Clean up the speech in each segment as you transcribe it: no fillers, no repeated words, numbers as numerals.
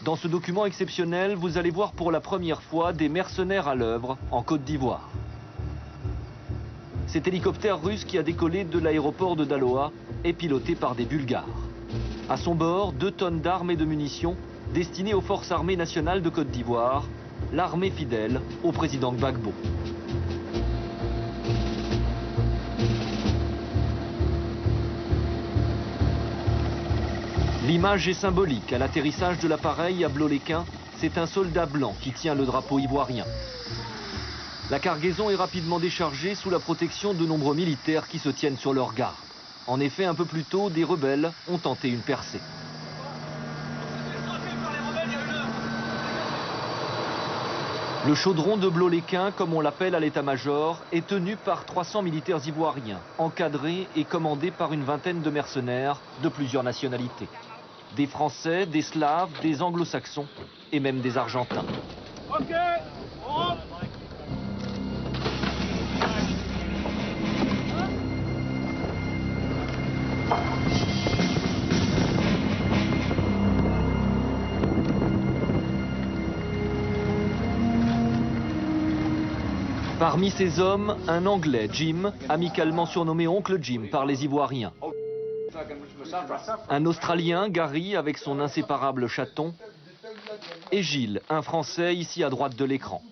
Dans ce document exceptionnel, vous allez voir pour la première fois des mercenaires à l'œuvre en Côte d'Ivoire. Cet hélicoptère russe qui a décollé de l'aéroport de Daloa est piloté par des Bulgares. À son bord, 2 tonnes d'armes et de munitions destinées aux forces armées nationales de Côte d'Ivoire, l'armée fidèle au président Gbagbo. L'image est symbolique. À l'atterrissage de l'appareil à Blot-les-Quins, c'est un soldat blanc qui tient le drapeau ivoirien. La cargaison est rapidement déchargée sous la protection de nombreux militaires qui se tiennent sur leur garde. En effet, un peu plus tôt, des rebelles ont tenté une percée. Le chaudron de Blot-les-Quins, comme on l'appelle à l'état-major, est tenu par 300 militaires ivoiriens, encadrés et commandés par une vingtaine de mercenaires de plusieurs nationalités. Des Français, des Slaves, des Anglo-Saxons et même des Argentins. Okay. Parmi ces hommes, un Anglais, Jim, amicalement surnommé Oncle Jim par les Ivoiriens. Un Australien, Gary, avec son inséparable chaton. Et Gilles, un Français, ici à droite de l'écran.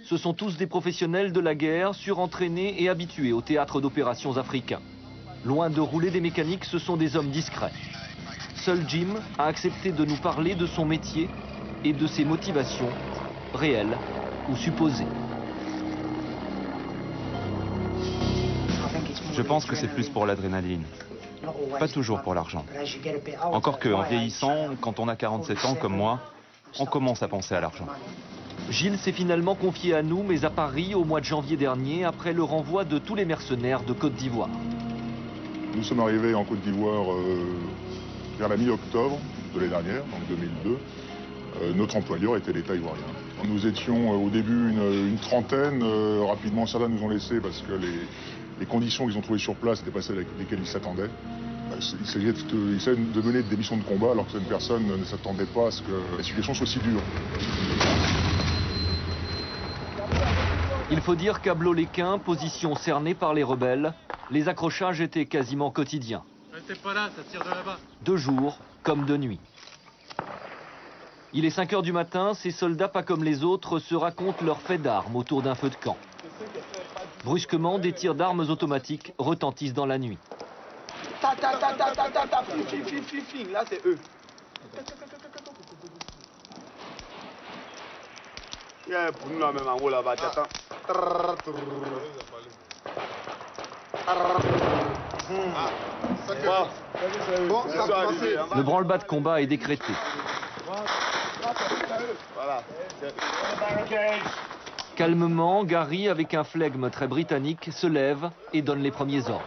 Ce sont tous des professionnels de la guerre, surentraînés et habitués au théâtre d'opérations africains. Loin de rouler des mécaniques, ce sont des hommes discrets. Seul Jim a accepté de nous parler de son métier et de ses motivations, réelles ou supposées. Je pense que c'est plus pour l'adrénaline, pas toujours pour l'argent. Encore que, en vieillissant, quand on a 47 ans comme moi, on commence à penser à l'argent. Gilles s'est finalement confié à nous, mais à Paris, au mois de janvier dernier, après le renvoi de tous les mercenaires de Côte d'Ivoire. Nous sommes arrivés en Côte d'Ivoire vers la mi-octobre de l'année dernière, donc 2002. Notre employeur était l'État ivoirien. Nous étions au début une trentaine. Rapidement, certains nous ont laissés parce que les conditions qu'ils ont trouvées sur place n'étaient pas celles avec lesquelles ils s'attendaient. Il s'agissait de mener des missions de combat alors que certaines personnes ne s'attendaient pas à ce que la situation soit si dure. Il faut dire qu'à Blot-les-Quins, position cernée par les rebelles, les accrochages étaient quasiment quotidiens. De jour comme de nuit. Il est 5 h du matin, ces soldats, pas comme les autres, se racontent leurs faits d'armes autour d'un feu de camp. Brusquement, des tirs d'armes automatiques retentissent dans la nuit. Là, c'est eux. Le branle-bas de combat est décrété. Calmement, Gary, avec un flegme très britannique, se lève et donne les premiers ordres.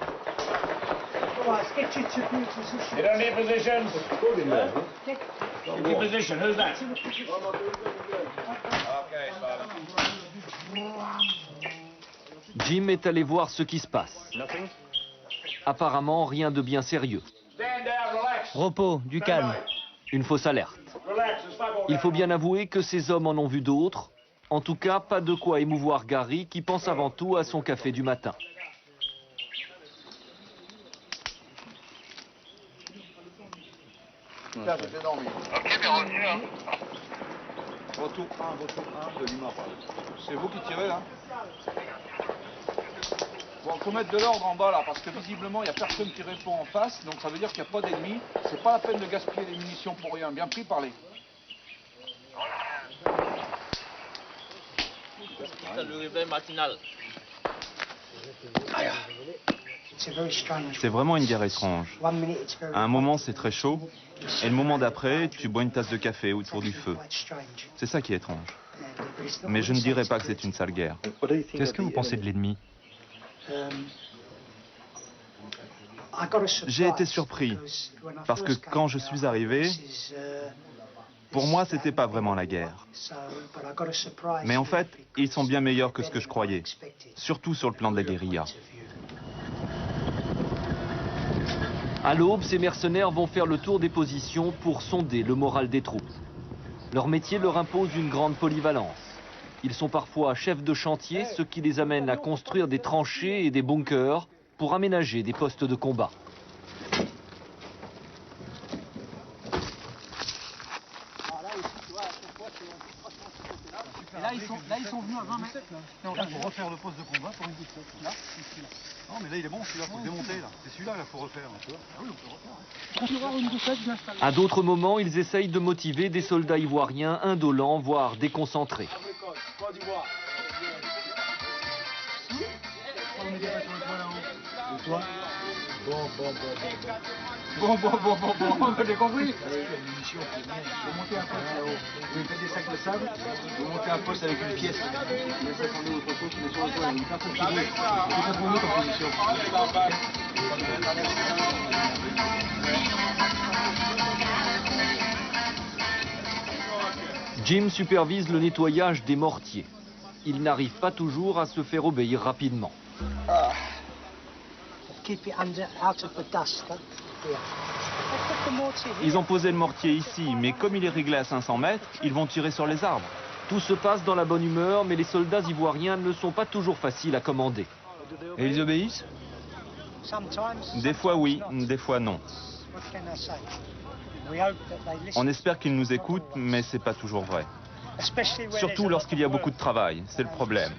Jim est allé voir ce qui se passe. Apparemment, rien de bien sérieux. Repos, du calme. Une fausse alerte. Il faut bien avouer que ces hommes en ont vu d'autres. En tout cas, pas de quoi émouvoir Gary qui pense avant tout à son café du matin. Ok, bien revenu, hein. Retour 1 de Lima. C'est vous qui tirez là? Bon, il faut mettre de l'ordre en bas là, parce que visiblement il n'y a personne qui répond en face, donc ça veut dire qu'il n'y a pas d'ennemis. C'est pas la peine de gaspiller les munitions pour rien. Bien pris, parlez. C'est le réveil matinal. C'est vraiment une guerre étrange. À un moment, c'est très chaud, et le moment d'après, tu bois une tasse de café autour du feu. C'est ça qui est étrange. Mais je ne dirais pas que c'est une sale guerre. Qu'est-ce que vous pensez de l'ennemi? J'ai été surpris, parce que quand je suis arrivé, pour moi, c'était pas vraiment la guerre. Mais en fait, ils sont bien meilleurs que ce que je croyais, surtout sur le plan de la guérilla. À l'aube, ces mercenaires vont faire le tour des positions pour sonder le moral des troupes. Leur métier leur impose une grande polyvalence. Ils sont parfois chefs de chantier, ce qui les amène à construire des tranchées et des bunkers pour aménager des postes de combat. Et là, ils sont venus à 20 mètres. Non, là, il faut refaire le poste de combat pour une bouche. Là, ici, là. Non, mais là, il est bon, celui-là, il faut le démonter, là. C'est celui-là, il faut refaire. Tu vois. Ah oui, on peut refaire. À d'autres moments, ils essayent de motiver des soldats ivoiriens indolents, voire déconcentrés. Bon, j'ai compris. Une munition qui vient, vous montez un poste là-haut. Vous faites des sacs de sable, vous montez un poste avec une pièce. Vous laissez attendre votre poste, vous mettez sur le toit, une personne qui brille. C'est pas pour nous comme position. Jim supervise le nettoyage des mortiers. Il n'arrive pas toujours à se faire obéir rapidement. Ils ont posé le mortier ici, mais comme il est réglé à 500 mètres, ils vont tirer sur les arbres. Tout se passe dans la bonne humeur, mais les soldats ivoiriens ne sont pas toujours faciles à commander. Et ils obéissent? Des fois oui, des fois non. On espère qu'ils nous écoutent, mais c'est pas toujours vrai. Surtout lorsqu'il y a beaucoup de travail, c'est le problème.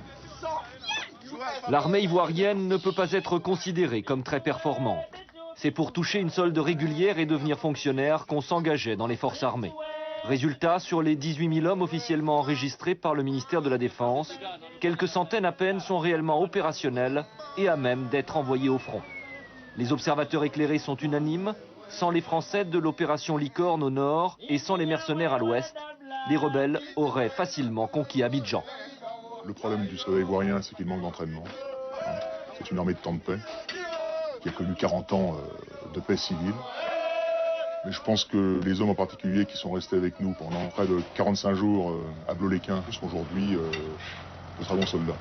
L'armée ivoirienne ne peut pas être considérée comme très performante. C'est pour toucher une solde régulière et devenir fonctionnaire qu'on s'engageait dans les forces armées. Résultat, sur les 18 000 hommes officiellement enregistrés par le ministère de la Défense, quelques centaines à peine sont réellement opérationnels et à même d'être envoyés au front. Les observateurs éclairés sont unanimes. Sans les Français de l'opération Licorne au nord et sans les mercenaires à l'ouest, les rebelles auraient facilement conquis Abidjan. Le problème du soldat ivoirien, c'est qu'il manque d'entraînement. C'est une armée de temps de paix, qui a connu 40 ans de paix civile. Mais je pense que les hommes en particulier qui sont restés avec nous pendant près de 45 jours à Bloléquin sont aujourd'hui de très bons soldats.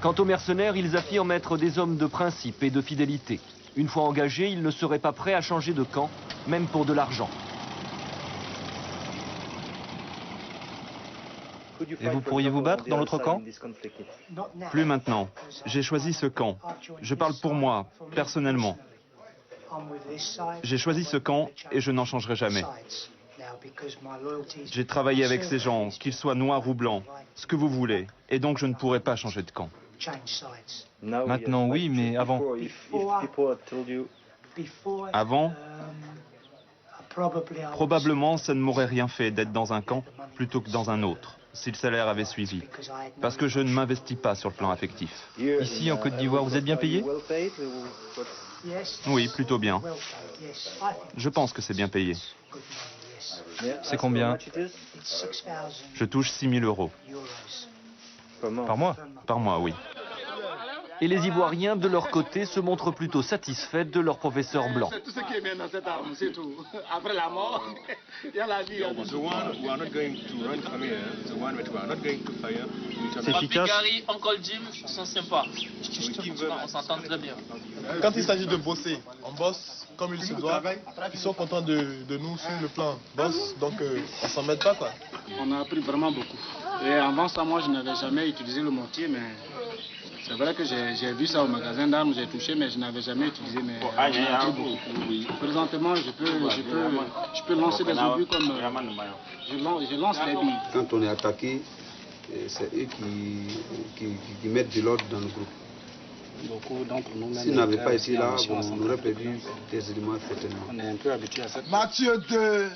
Quant aux mercenaires, ils affirment être des hommes de principe et de fidélité. Une fois engagés, ils ne seraient pas prêts à changer de camp, même pour de l'argent. Et vous pourriez vous battre dans l'autre camp? Plus maintenant. J'ai choisi ce camp. Je parle pour moi, personnellement. J'ai choisi ce camp et je n'en changerai jamais. J'ai travaillé avec ces gens, qu'ils soient noirs ou blancs, ce que vous voulez, et donc je ne pourrai pas changer de camp. Maintenant, oui, mais avant. Avant, probablement ça ne m'aurait rien fait d'être dans un camp plutôt que dans un autre, si le salaire avait suivi. Parce que je ne m'investis pas sur le plan affectif. Ici, en Côte d'Ivoire, vous êtes bien payé? Oui, plutôt bien. Je pense que c'est bien payé. C'est combien? Je touche 6 000 euros. Par mois? Par mois, oui. Et les Ivoiriens, de leur côté, se montrent plutôt satisfaits de leur professeur blanc. C'est tout ce qui est bien dans cette arme, c'est tout. Après la mort, il y a la vie. C'est efficace? Gary, Uncle Jim sont sympas. On s'entend très bien. Quand il s'agit de bosser, on bosse comme il se doit. Ils sont contents de nous sur le plan boss, donc on s'en met pas quoi. On a appris vraiment beaucoup. Et avant ça, moi je n'avais jamais utilisé le mortier, mais c'est vrai que j'ai vu ça au magasin d'armes, j'ai touché, mais je n'avais jamais utilisé. Mais on a appris beaucoup. Présentement, je peux lancer des obus comme je lance les billes. Quand on est attaqué, c'est eux qui mettent de l'ordre dans le groupe. Beaucoup d'entre nous. S'ils n'avaient pas été là, on aurait perdu des éléments certainement. On est un peu habitué à ça. Mathieu 2.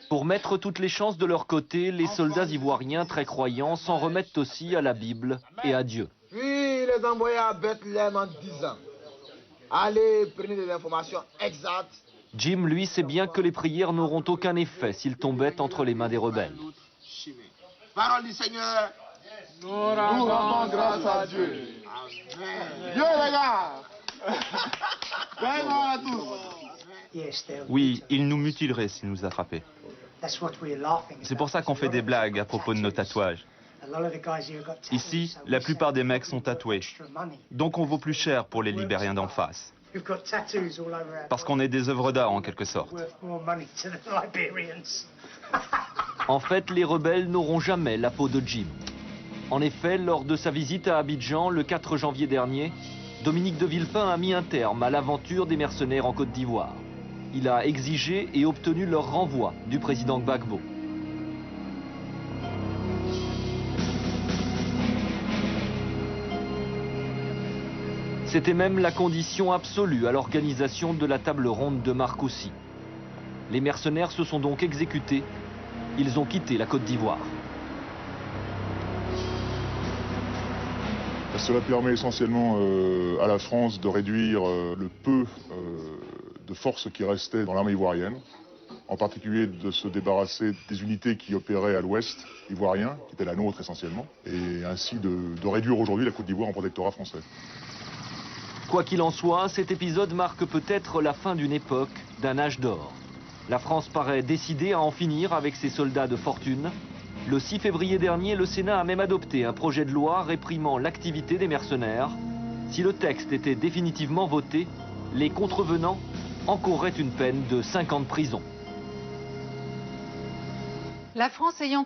Pour mettre toutes les chances de leur côté, les soldats ivoiriens très croyants s'en remettent aussi à la Bible et à Dieu. Puis il les envoyait à Bethléem en disant, allez, prenez des informations exactes. Jim, lui, sait bien que les prières n'auront aucun effet s'ils tombaient entre les mains des rebelles. Parole du Seigneur. Nous rendons grâce à Dieu. Amen. Yo les gars. Bonjour à tous. Oui, ils nous mutileraient s'ils nous attrapaient. C'est pour ça qu'on fait des blagues à propos de nos tatouages. Ici, la plupart des mecs sont tatoués. Donc on vaut plus cher pour les Libériens d'en face. Parce qu'on est des œuvres d'art en quelque sorte. En fait, les rebelles n'auront jamais la peau de Jim. En effet, lors de sa visite à Abidjan le 4 janvier dernier, Dominique de Villepin a mis un terme à l'aventure des mercenaires en Côte d'Ivoire. Il a exigé et obtenu leur renvoi du président Gbagbo. C'était même la condition absolue à l'organisation de la table ronde de Marcoussis. Les mercenaires se sont donc exécutés. Ils ont quitté la Côte d'Ivoire. Cela permet essentiellement à la France de réduire le peu de forces qui restaient dans l'armée ivoirienne, en particulier de se débarrasser des unités qui opéraient à l'ouest ivoirien, qui était la nôtre essentiellement, et ainsi de réduire aujourd'hui la Côte d'Ivoire en protectorat français. Quoi qu'il en soit, cet épisode marque peut-être la fin d'une époque, d'un âge d'or. La France paraît décidée à en finir avec ses soldats de fortune. Le 6 février dernier, le Sénat a même adopté un projet de loi réprimant l'activité des mercenaires. Si le texte était définitivement voté, les contrevenants encourraient une peine de 5 ans de prison. La France ayant